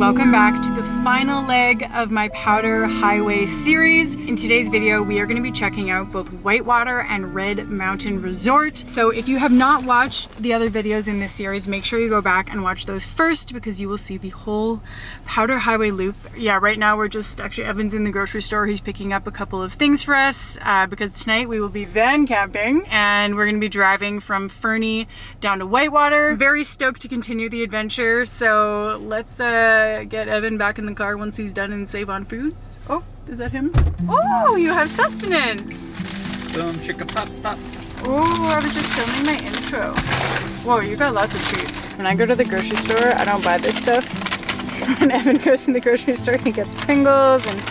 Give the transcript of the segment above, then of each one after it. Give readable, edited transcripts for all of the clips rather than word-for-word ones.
welcome back to the final leg of my Powder Highway series. In today's video, we are going to be checking out both Whitewater and Red Mountain Resort. So if you have not watched the other videos in this series, make sure you go back and watch those first because you will see the whole Powder Highway loop. Yeah, right now we're just, actually Evan's in the grocery store. He's picking up a couple of things for us because tonight we will be van camping and we're going to be driving from Fernie down to Whitewater. Very stoked to continue the adventure. So let's get Evan back in the car once he's done and save on foods. Oh, is that him? Oh, you have sustenance. Boom, chicka pop pop. Oh, I was just filming my intro. Whoa, you got lots of treats. When I go to the grocery store, I don't buy this stuff. When Evan goes to the grocery store, he gets Pringles and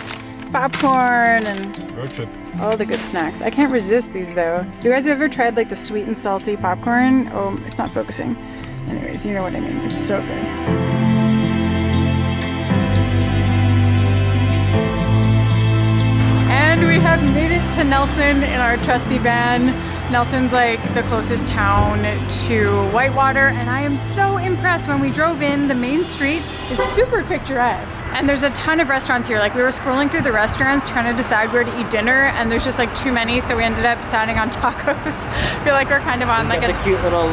popcorn and Road trip. all the good snacks. I can't resist these though. Do you guys ever tried like the sweet and salty popcorn? Oh, it's not focusing. Anyways, you know what I mean. It's so good. And we have made it to Nelson in our trusty van. Nelson's like the closest town to Whitewater, and I am so impressed. When we drove in, the main street is super picturesque. And there's a ton of restaurants here. Like we were scrolling through the restaurants trying to decide where to eat dinner, and there's just like too many, so we ended up deciding on tacos. I feel like we're kind of on like the cute little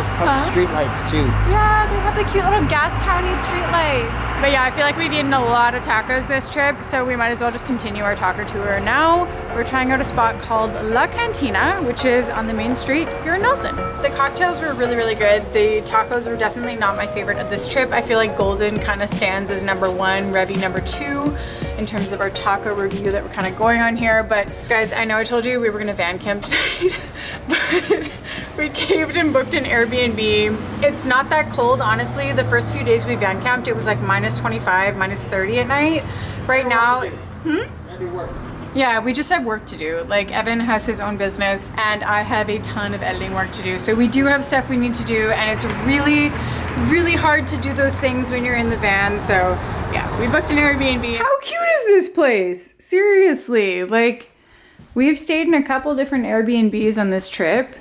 street lights too. Yeah, they have the cute little gas towny street lights. But yeah, I feel like we've eaten a lot of tacos this trip, so we might as well just continue our taco tour. Now we're trying out a spot called La Cantina, which is on the main street here in Nelson. The cocktails were really, really good. The tacos were definitely not my favorite of this trip. I feel like Golden kind of stands as number one, Revy number two in terms of our taco review that we're kind of going on here. But guys, I know I told you we were gonna van camp tonight, but we caved and booked an Airbnb. It's not that cold, honestly. The first few days we van camped, it was like minus 25, minus 30 at night. Right now, yeah, we just have work to do. Like Evan has his own business and I have a ton of editing work to do. So we do have stuff we need to do, and it's really, really hard to do those things when you're in the van. So yeah, we booked an Airbnb. How cute is this place? Seriously, like we've stayed in a couple different Airbnbs on this trip,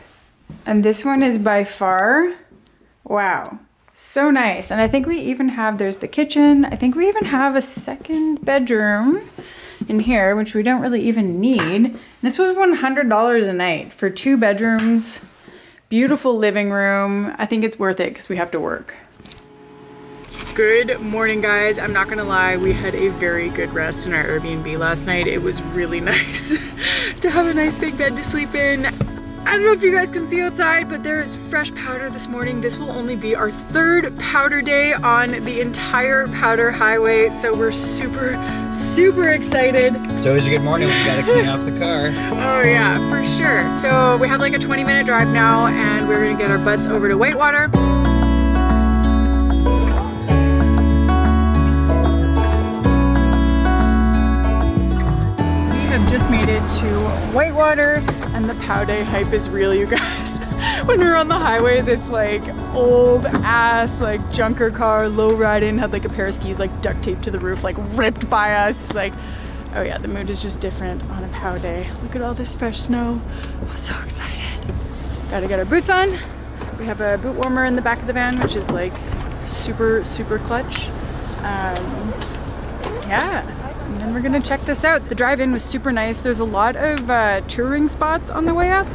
and this one is by far, wow, so nice. And I think we even have, there's the kitchen. I think we even have a second bedroom in here, which we don't really even need. This was $100 a night for 2 bedrooms, beautiful living room. I think it's worth it because we have to work. Good morning, guys. I'm not gonna lie, we had a very good rest in our Airbnb last night. It was really nice to have a nice big bed to sleep in. I don't know if you guys can see outside, but there is fresh powder this morning. This will only be our 3rd powder day on the entire Powder Highway, so we're super, super excited. It's always a good morning when you gotta clean off the car. Oh yeah, for sure. So we have like a 20-minute drive now, and we're gonna get our butts over to Whitewater. Just made it to Whitewater, and the Powder hype is real, you guys. When we were on the highway, this like old ass like junker car low riding had like a pair of skis like duct taped to the roof, like ripped by us. Like, oh yeah, the mood is just different on a Powder day. Look at all this fresh snow. I'm so excited. Gotta get our boots on. We have a boot warmer in the back of the van, which is like super, super clutch. Yeah. And then we're gonna check this out. The drive-in was super nice. There's a lot of touring spots on the way up,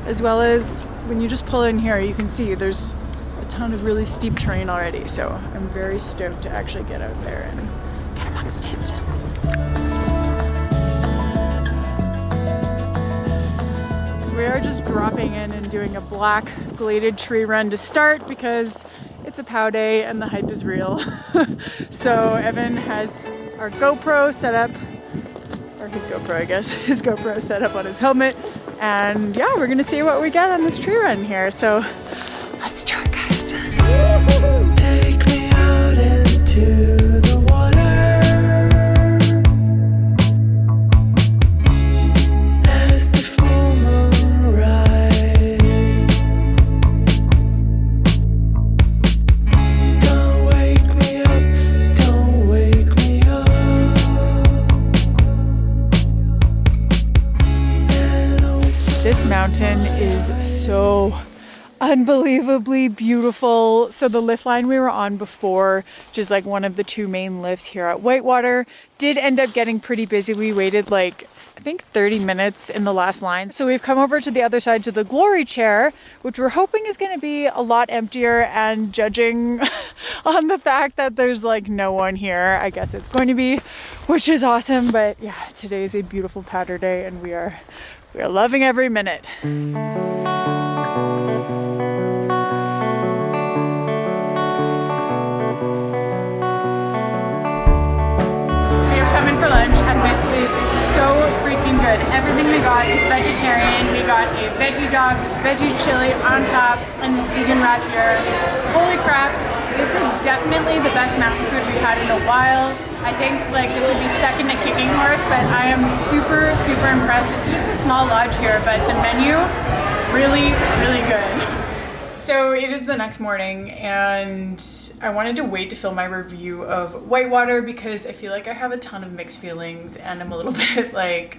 as well as when you just pull in here, you can see there's a ton of really steep terrain already. So I'm very stoked to actually get out there and get amongst it. We are just dropping in and doing a black gladed tree run to start because it's a POW day and the hype is real. So Evan has our GoPro set up, or his GoPro, I guess, his GoPro set up on his helmet. And yeah, we're gonna see what we get on this tree run here. So let's do it, guys. Take me out into the water. As the full moon rises. Don't wake me up, don't wake me up. This mountain is so unbelievably beautiful. So the lift line we were on before, which is like one of the two main lifts here at Whitewater, did end up getting pretty busy. We waited like I think 30 minutes in the last line. So we've come over to the other side to the glory chair, which we're hoping is going to be a lot emptier, and judging on the fact that there's like no one here, I guess it's going to be, which is awesome. But yeah, today is a beautiful powder day and we are loving every minute. For lunch, and this is so freaking good. Everything we got is vegetarian. We got a veggie dog, veggie chili on top, and this vegan wrap here. Holy crap, this is definitely the best mountain food we've had in a while. I think like this would be second to Kicking Horse, but I am super impressed. It's just a small lodge here, but the menu really good. So it is the next morning and I wanted to wait to film my review of Whitewater because I feel like I have a ton of mixed feelings and I'm a little bit like,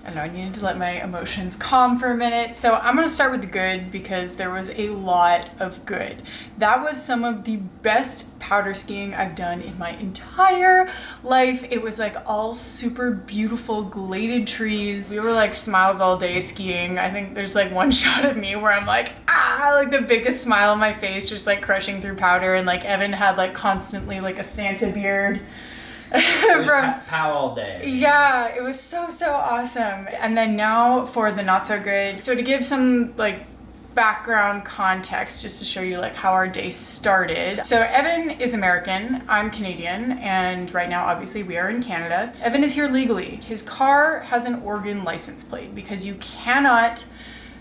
I don't know, I needed to let my emotions calm for a minute. So I'm gonna start with the good because there was a lot of good. That was some of the best powder skiing I've done in my entire life. It was like all super beautiful gladed trees. We were like smiles all day skiing. I think there's like one shot of me where I'm like, like the biggest smile on my face, just like crushing through powder, and like Evan had like constantly like a Santa beard. It was pow all day. Yeah, it was so awesome. And then now for the not so good. So to give some like background context, just to show you like how our day started. So Evan is American, I'm Canadian, and right now obviously we are in Canada. Evan is here legally. His car has an Oregon license plate because you cannot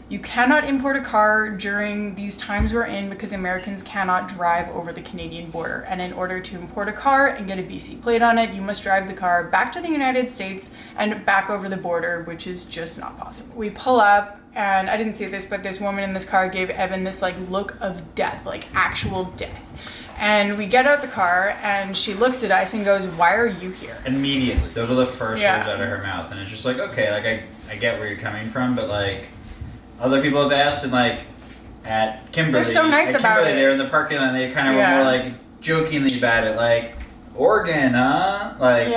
import a car during these times we're in because Americans cannot drive over the Canadian border. And in order to import a car and get a BC plate on it, you must drive the car back to the United States and back over the border, which is just not possible. We pull up, and I didn't see this, but this woman in this car gave Evan this like look of death, like actual death. And we get out the car and she looks at us and goes, "Why are you here?" Immediately. Those are the first words out of her mouth. And it's just like, okay, like I get where you're coming from, but like other people have asked, and like at Kimberly, they're so nice about it. They're in the parking lot, they kind of were more like jokingly about it, like, Oregon, huh? Like,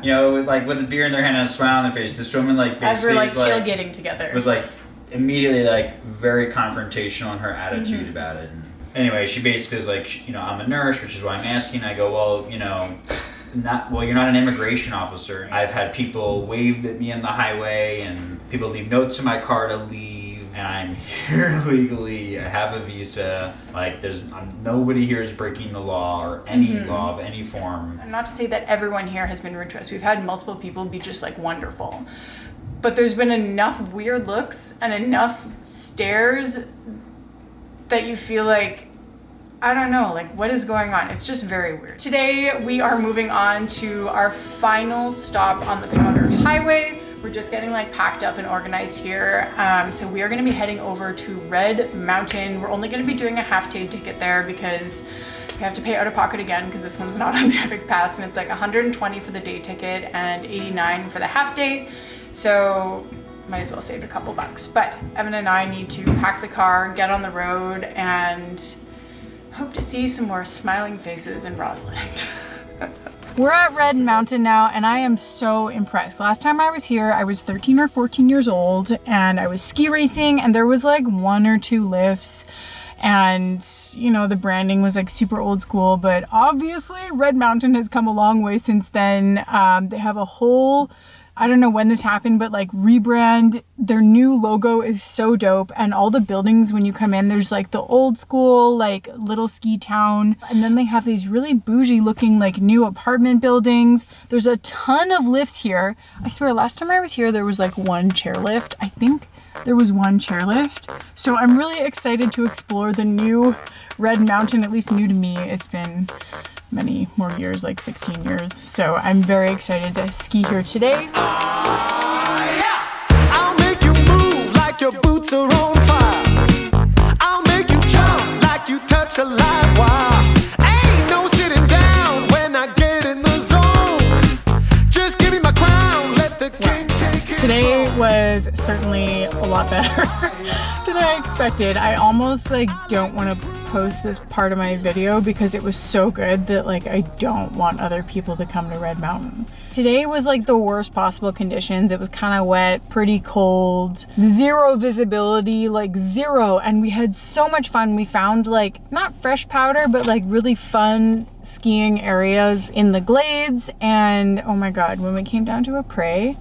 you know, like with the beer in their hand and a smile on their face. This woman like basically as we're like tailgating together was like immediately like very confrontational in her attitude about it. And anyway, she basically was like, you know, I'm a nurse, which is why I'm asking. I go, well, you know, you're not an immigration officer. I've had people wave at me on the highway and people leave notes in my car to leave. And I'm here legally. I have a visa. Like, there's nobody here is breaking the law or any law of any form. And not to say that everyone here has been rude to us. We've had multiple people be just like wonderful, but there's been enough weird looks and enough stares that you feel like, I don't know, like what is going on? It's just very weird. Today we are moving on to our final stop on the Powder Highway. We're just getting like packed up and organized here. So we are gonna be heading over to Red Mountain. We're only gonna be doing a half-day ticket there because we have to pay out of pocket again because this one's not on the Epic Pass, and it's like 120 for the day ticket and 89 for the half day. So might as well save a couple bucks. But Evan and I need to pack the car, get on the road, and hope to see some more smiling faces in Rossland. We're at Red Mountain now, and I am so impressed. Last time I was here, I was 13 or 14 years old, and I was ski racing, and there was like 1 or 2 lifts, and you know, the branding was like super old school, but obviously Red Mountain has come a long way since then. They have a whole, I don't know when this happened, but like rebrand. Their new logo is so dope, and all the buildings when you come in, there's like the old school like little ski town, and then they have these really bougie looking like new apartment buildings. There's a ton of lifts here. I swear last time I was here there was like 1 chairlift. I think there was 1 chairlift. So I'm really excited to explore the new Red Mountain, at least new to me. It's been many more years, like 16 years. So I'm very excited to ski here today. I'll make you move like your boots are on fire. I'll make you jump like you touch a live wire. Ain't no sitting down when I get in the zone. Just give me my crown, let the king take it. Today was certainly a lot better than than I expected. I almost like don't want to post this part of my video because it was so good that like I don't want other people to come to Red Mountain. Today was like the worst possible conditions. It was kind of wet, pretty cold, zero visibility, like zero, and we had so much fun. We found like not fresh powder but like really fun skiing areas in the glades, and oh my god, when we came down to a prey,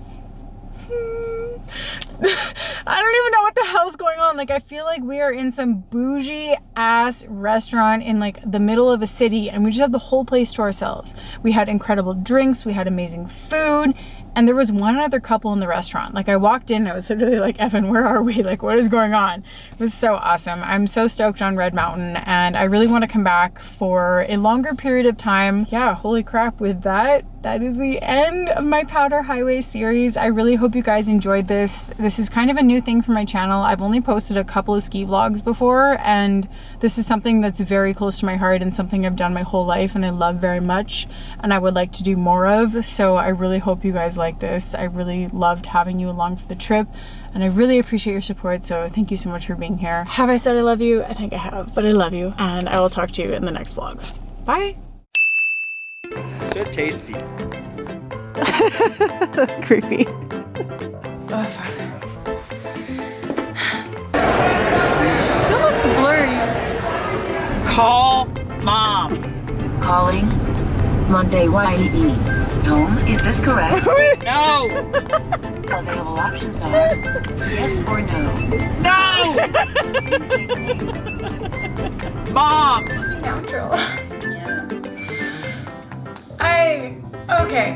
I don't even know what the hell's going on. Like I feel like we are in some bougie ass restaurant in like the middle of a city and we just have the whole place to ourselves. We had incredible drinks, we had amazing food, and there was one other couple in the restaurant. Like I walked in, I was literally like, Evan, where are we? Like what is going on? It was so awesome. I'm so stoked on Red Mountain and I really want to come back for a longer period of time. Yeah, holy crap, with that is the end of my Powder Highway series. I really hope you guys enjoyed this. This is kind of a new thing for my channel. I've only posted a couple of ski vlogs before, and this is something that's very close to my heart and something I've done my whole life and I love very much and I would like to do more of. So I really hope you guys like this. I really loved having you along for the trip and I really appreciate your support, so thank you so much for being here. Have I said I love you? I think I have, but I love you and I will talk to you in the next vlog. Bye! So tasty. That's creepy. Oh fuck. Still looks blurry. Call mom. Calling Monday YE. Home, is this correct? No. Available options are yes or no. No. Mom. Natural. Yeah. Okay.